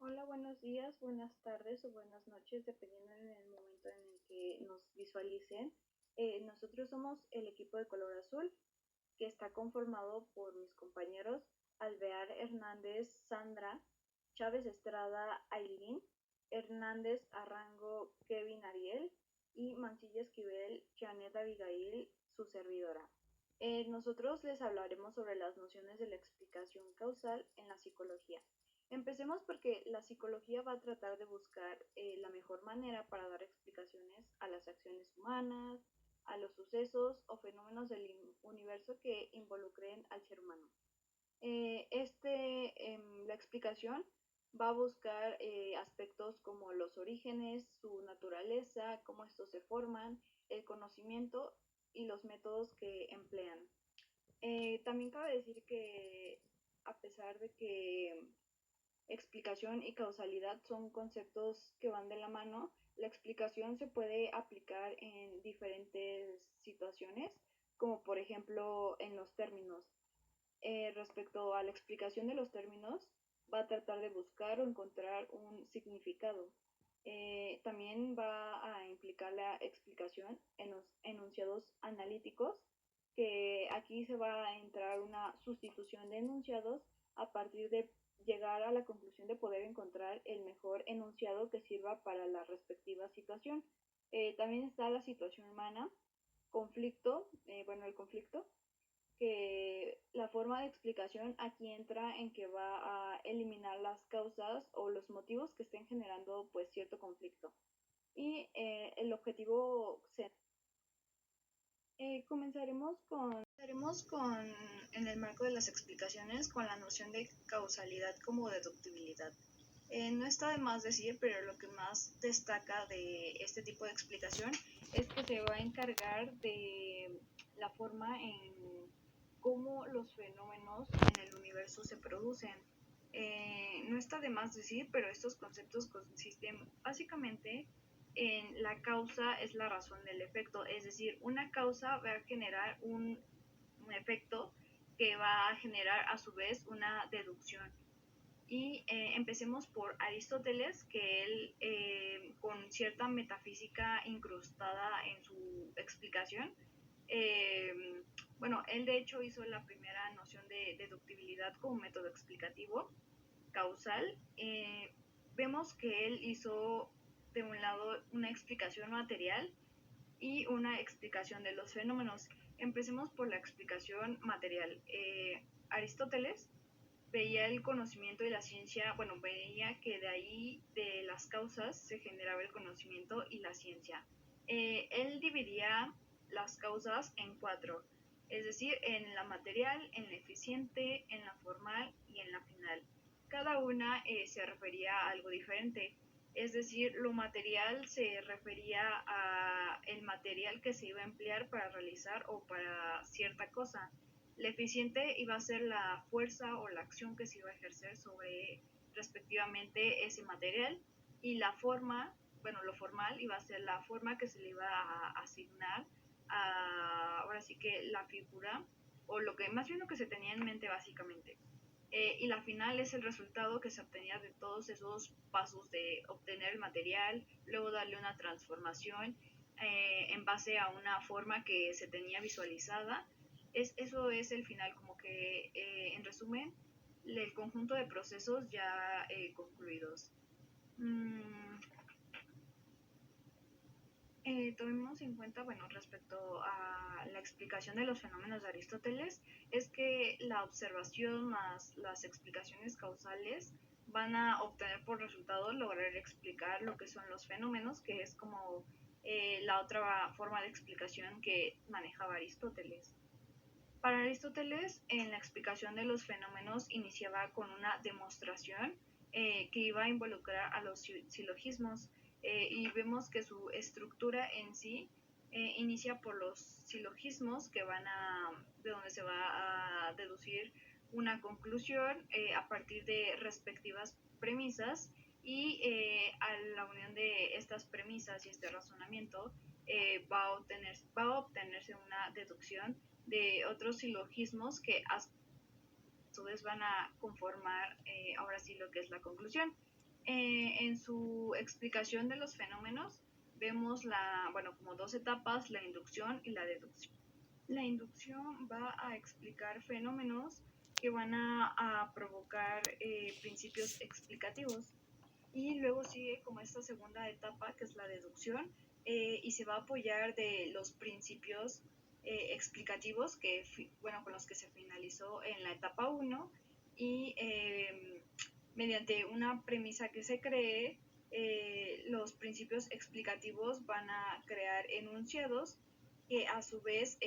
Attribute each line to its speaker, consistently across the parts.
Speaker 1: Hola, buenos días, buenas tardes o buenas noches, dependiendo en el momento en el que nos visualicen. Nosotros somos el equipo de color azul, que está conformado por mis compañeros Alvear Hernández Sandra, Chávez Estrada Ailín, Hernández Arrango Kevin Ariel y Mancilla Esquivel Janet Abigail, su servidora. Nosotros les hablaremos sobre las nociones de la explicación causal en la psicología. Empecemos porque la psicología va a tratar de buscar la mejor manera para dar explicaciones a las acciones humanas, a los sucesos o fenómenos del universo que involucren al ser humano. La explicación va a buscar aspectos como los orígenes, su naturaleza, cómo estos se forman, el conocimiento y los métodos que emplean. También cabe decir que a pesar de que explicación y causalidad son conceptos que van de la mano, la explicación se puede aplicar en diferentes situaciones, como por ejemplo en los términos. Respecto a la explicación de los términos, va a tratar de buscar o encontrar un significado. También va a implicar la explicación en los enunciados analíticos, que aquí se va a entrar una sustitución de enunciados a partir de llegar a la conclusión de poder encontrar el mejor enunciado que sirva para la respectiva situación. También está la situación humana, conflicto, el conflicto, que la forma de explicación aquí entra en que va a eliminar las causas o los motivos que estén generando pues cierto conflicto. Y el objetivo comenzaremos con, en el marco de las explicaciones, con la noción de causalidad como deductibilidad. No está de más decir, pero lo que más destaca de este tipo de explicación es que se va a encargar de la forma en cómo los fenómenos en el universo se producen. No está de más decir, pero estos conceptos consisten básicamente en la causa es la razón del efecto, es decir, una causa va a generar un efecto que va a generar a su vez una deducción. Y empecemos por Aristóteles, que él, con cierta metafísica incrustada en su explicación, él de hecho hizo la primera noción de deductibilidad como método explicativo causal. Vemos que él hizo de un lado una explicación material y una explicación de los fenómenos. Empecemos por la explicación material. Aristóteles veía el conocimiento y la ciencia, veía que de ahí, de las causas, se generaba el conocimiento y la ciencia. Él dividía las causas en cuatro, es decir, en la material, en la eficiente, en la formal y en la final. Cada una se refería a algo diferente, es decir, lo material se refería a el material que se iba a emplear para realizar o para cierta cosa. La eficiente iba a ser la fuerza o la acción que se iba a ejercer sobre respectivamente ese material, y la forma, lo formal iba a ser la forma que se le iba a asignar ahora sí que la figura, o lo que más bien lo que se tenía en mente básicamente. Y la final es el resultado que se obtenía de todos esos pasos de obtener el material, luego darle una transformación en base a una forma que se tenía visualizada. Eso es el final, como que en resumen, el conjunto de procesos ya concluidos. Mm, Tomemos en cuenta, respecto a la explicación de los fenómenos de Aristóteles, es que la observación más las explicaciones causales van a obtener por resultado lograr explicar lo que son los fenómenos, que es como la otra forma de explicación que manejaba Aristóteles. Para Aristóteles, en la explicación de los fenómenos iniciaba con una demostración que iba a involucrar a los silogismos, y vemos que su estructura en sí inicia por los silogismos de donde se va a deducir una conclusión a partir de respectivas premisas, y a la unión de estas premisas y este razonamiento va a obtenerse una deducción de otros silogismos que a su vez van a conformar ahora sí lo que es la conclusión. En su explicación de los fenómenos vemos como dos etapas, la inducción y la deducción. La inducción va a explicar fenómenos que van a provocar principios explicativos, y luego sigue como esta segunda etapa que es la deducción, y se va a apoyar de los principios explicativos con los que se finalizó en la etapa 1, y mediante una premisa que se cree, los principios explicativos van a crear enunciados que a su vez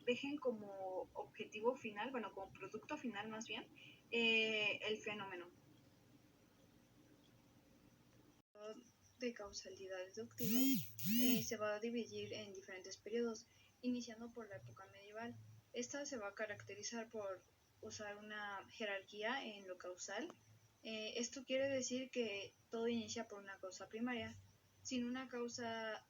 Speaker 1: dejen como objetivo final, como producto final más bien, el fenómeno. De causalidad deductiva se va a dividir en diferentes periodos, iniciando por la época medieval. Esta se va a caracterizar por usar una jerarquía en lo causal. Esto quiere decir que todo inicia por una causa primaria. Sin una causa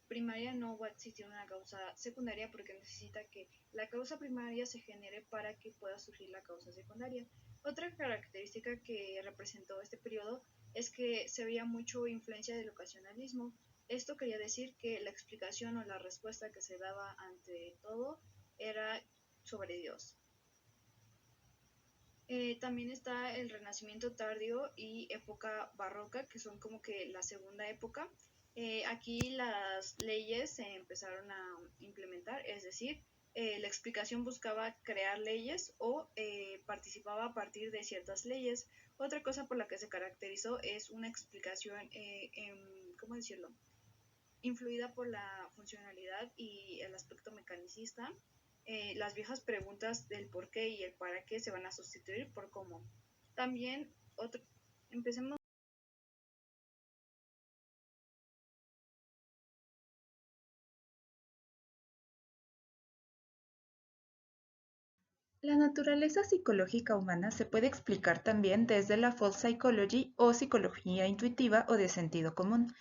Speaker 1: primaria no va a existir una causa secundaria, porque necesita que la causa primaria se genere para que pueda surgir la causa secundaria. Otra característica que representó este periodo es que se veía mucho influencia del ocasionalismo. Esto quería decir que la explicación o la respuesta que se daba ante todo era sobre Dios. También está el Renacimiento tardío y época barroca, que son como que la segunda época. Aquí las leyes se empezaron a implementar, es decir, la explicación buscaba crear leyes o participaba a partir de ciertas leyes. Otra cosa por la que se caracterizó es una explicación, ¿cómo decirlo?, influida por la funcionalidad y el aspecto mecanicista. Las viejas preguntas del por qué y el para qué se van a sustituir por cómo. También, empecemos.
Speaker 2: La naturaleza psicológica humana se puede explicar también desde la Folk Psychology o psicología intuitiva o de sentido común.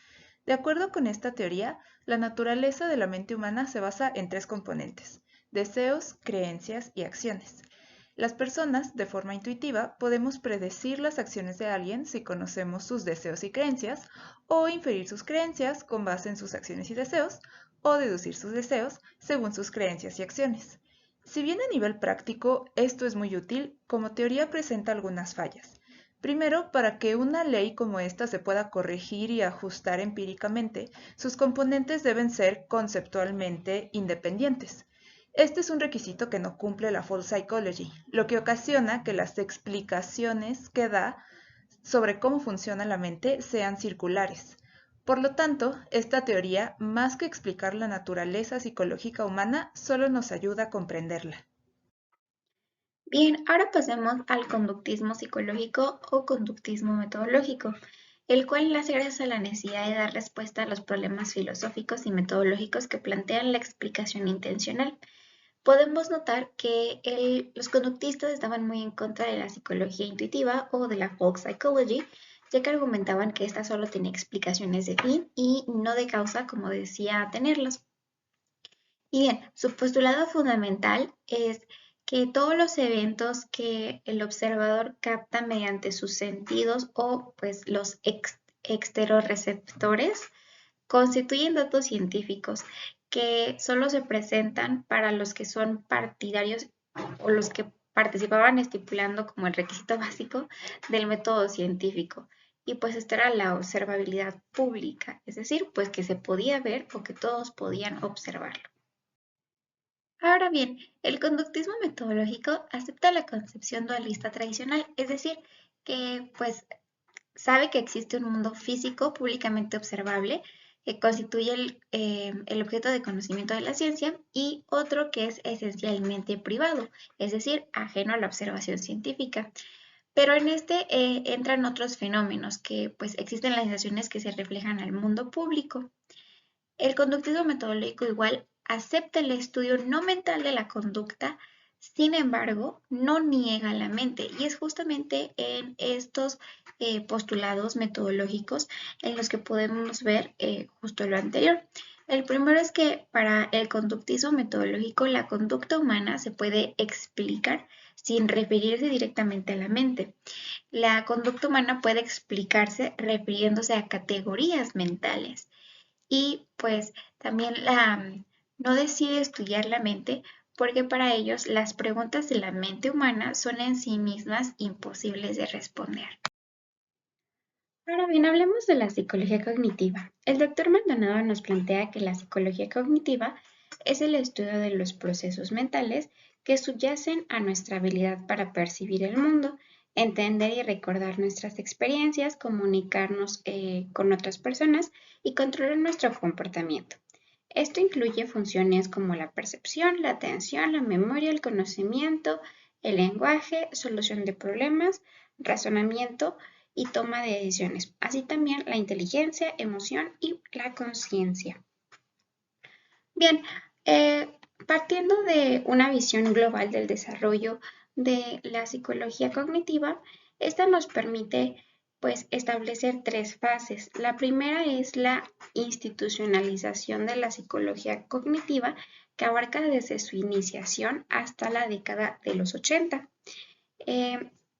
Speaker 2: De acuerdo con esta teoría, la naturaleza de la mente humana se basa en tres componentes: deseos, creencias y acciones. Las personas, de forma intuitiva, podemos predecir las acciones de alguien si conocemos sus deseos y creencias, o inferir sus creencias con base en sus acciones y deseos, o deducir sus deseos según sus creencias y acciones. Si bien a nivel práctico esto es muy útil, como teoría presenta algunas fallas. Primero, para que una ley como esta se pueda corregir y ajustar empíricamente, sus componentes deben ser conceptualmente independientes. Este es un requisito que no cumple la Folk Psychology, lo que ocasiona que las explicaciones que da sobre cómo funciona la mente sean circulares. Por lo tanto, esta teoría, más que explicar la naturaleza psicológica humana, solo nos ayuda a comprenderla.
Speaker 3: Bien, ahora pasemos al conductismo psicológico o conductismo metodológico, el cual nace gracias a la necesidad de dar respuesta a los problemas filosóficos y metodológicos que plantean la explicación intencional. Podemos notar que los conductistas estaban muy en contra de la psicología intuitiva o de la folk psychology, ya que argumentaban que esta solo tenía explicaciones de fin y no de causa como decía tenerlas. Y bien, su postulado fundamental es que todos los eventos que el observador capta mediante sus sentidos o pues los exterorreceptores constituyen datos científicos que solo se presentan para los que son partidarios o los que participaban estipulando como el requisito básico del método científico. Y pues esta era la observabilidad pública, es decir, pues que se podía ver o que todos podían observarlo. Ahora bien, el conductismo metodológico acepta la concepción dualista tradicional, es decir, que pues sabe que existe un mundo físico públicamente observable que constituye el objeto de conocimiento de la ciencia, y otro que es esencialmente privado, es decir, ajeno a la observación científica. Pero en este entran otros fenómenos que pues existen las sensaciones que se reflejan al mundo público. El conductismo metodológico igual acepta el estudio no mental de la conducta, sin embargo, no niega la mente. Y es justamente en estos postulados metodológicos en los que podemos ver justo lo anterior. El primero es que para el conductismo metodológico, la conducta humana se puede explicar sin referirse directamente a la mente. La conducta humana puede explicarse refiriéndose a categorías mentales y pues también no decide estudiar la mente porque para ellos las preguntas de la mente humana son en sí mismas imposibles de responder. Ahora bien, hablemos de la psicología cognitiva. El doctor Maldonado nos plantea que la psicología cognitiva es el estudio de los procesos mentales que subyacen a nuestra habilidad para percibir el mundo, entender y recordar nuestras experiencias, comunicarnos con otras personas y controlar nuestro comportamiento. Esto incluye funciones como la percepción, la atención, la memoria, el conocimiento, el lenguaje, solución de problemas, razonamiento y toma de decisiones, así también la inteligencia, emoción y la conciencia. Bien, partiendo de una visión global del desarrollo de la psicología cognitiva, esta nos permite pues establecer tres fases. La primera es la institucionalización de la psicología cognitiva que abarca desde su iniciación hasta la década de los 80.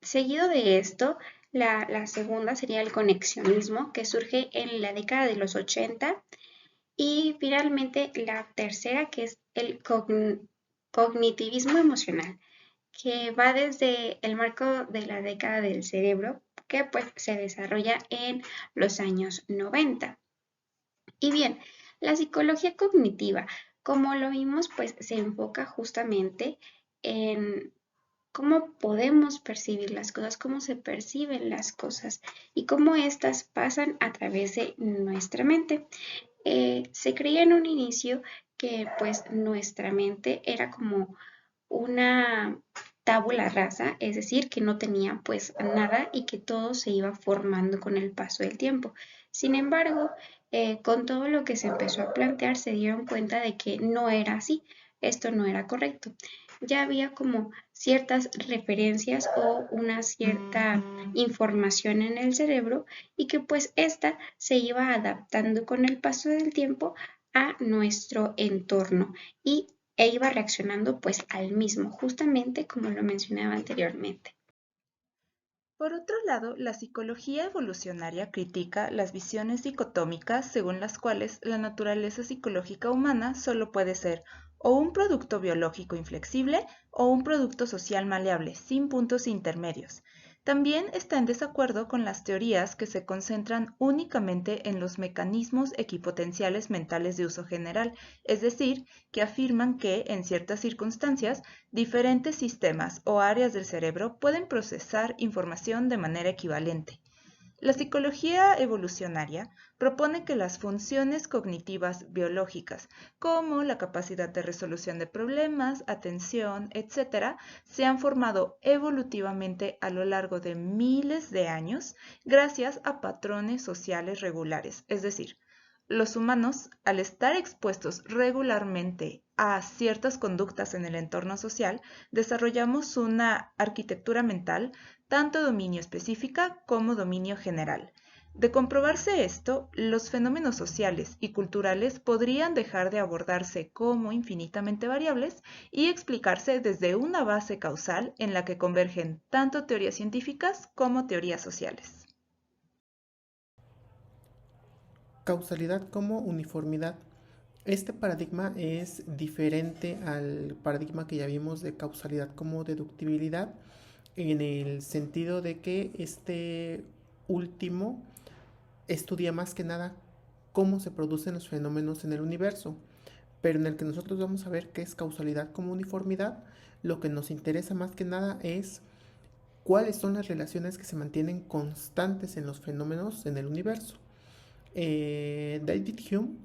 Speaker 3: Seguido de esto, la segunda sería el conexionismo que surge en la década de los 80 y finalmente la tercera que es el cognitivismo emocional que va desde el marco de la década del cerebro que pues se desarrolla en los años 90. Y bien, la psicología cognitiva, como lo vimos, pues se enfoca justamente en cómo podemos percibir las cosas, cómo se perciben las cosas y cómo éstas pasan a través de nuestra mente. Se creía en un inicio que pues nuestra mente era como una tabula rasa, es decir, que no tenía pues nada y que todo se iba formando con el paso del tiempo. Sin embargo, con todo lo que se empezó a plantear, se dieron cuenta de que no era así, esto no era correcto. Ya había como ciertas referencias o una cierta información en el cerebro y que pues esta se iba adaptando con el paso del tiempo a nuestro entorno y iba reaccionando pues al mismo, justamente como lo mencionaba anteriormente.
Speaker 2: Por otro lado, la psicología evolucionaria critica las visiones dicotómicas según las cuales la naturaleza psicológica humana solo puede ser o un producto biológico inflexible o un producto social maleable, sin puntos intermedios. También está en desacuerdo con las teorías que se concentran únicamente en los mecanismos equipotenciales mentales de uso general, es decir, que afirman que, en ciertas circunstancias, diferentes sistemas o áreas del cerebro pueden procesar información de manera equivalente. La psicología evolucionaria propone que las funciones cognitivas biológicas, como la capacidad de resolución de problemas, atención, etc., se han formado evolutivamente a lo largo de miles de años gracias a patrones sociales regulares, es decir, los humanos, al estar expuestos regularmente a ciertas conductas en el entorno social, desarrollamos una arquitectura mental, tanto dominio específica como dominio general. De comprobarse esto, los fenómenos sociales y culturales podrían dejar de abordarse como infinitamente variables y explicarse desde una base causal en la que convergen tanto teorías científicas como teorías sociales.
Speaker 4: Causalidad como uniformidad. Este paradigma es diferente al paradigma que ya vimos de causalidad como deductibilidad, en el sentido de que este último estudia más que nada cómo se producen los fenómenos en el universo, pero en el que nosotros vamos a ver qué es causalidad como uniformidad, lo que nos interesa más que nada es cuáles son las relaciones que se mantienen constantes en los fenómenos en el universo. David Hume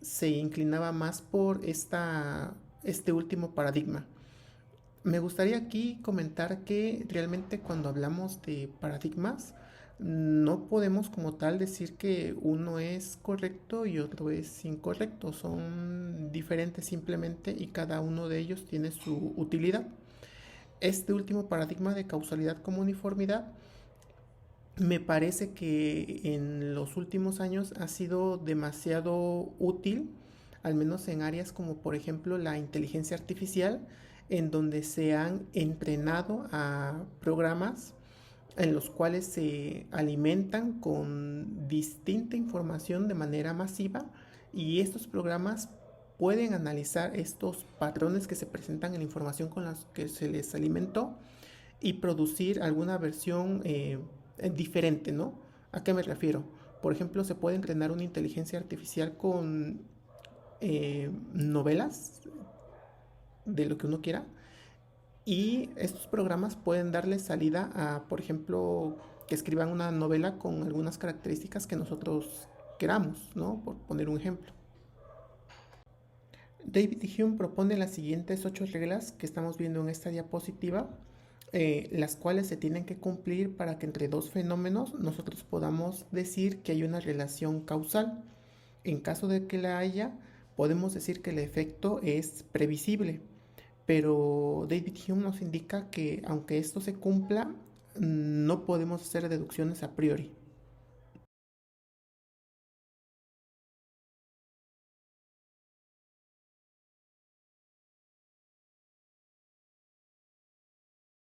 Speaker 4: se inclinaba más por este último paradigma. Me gustaría aquí comentar que realmente cuando hablamos de paradigmas no podemos como tal decir que uno es correcto y otro es incorrecto, son diferentes simplemente y cada uno de ellos tiene su utilidad. Este último paradigma de causalidad como uniformidad me parece que en los últimos años ha sido demasiado útil al menos en áreas como por ejemplo la inteligencia artificial, en donde se han entrenado a programas en los cuales se alimentan con distinta información de manera masiva, y estos programas pueden analizar estos patrones que se presentan en la información con las que se les alimentó y producir alguna versión diferente, ¿no? ¿A qué me refiero? Por ejemplo, se puede entrenar una inteligencia artificial con novelas de lo que uno quiera, y estos programas pueden darle salida a, por ejemplo, que escriban una novela con algunas características que nosotros queramos, ¿no? Por poner un ejemplo. David Hume propone las siguientes 8 reglas que estamos viendo en esta diapositiva, las cuales se tienen que cumplir para que entre dos fenómenos nosotros podamos decir que hay una relación causal. En caso de que la haya, podemos decir que el efecto es previsible, pero David Hume nos indica que aunque esto se cumpla, no podemos hacer deducciones a priori.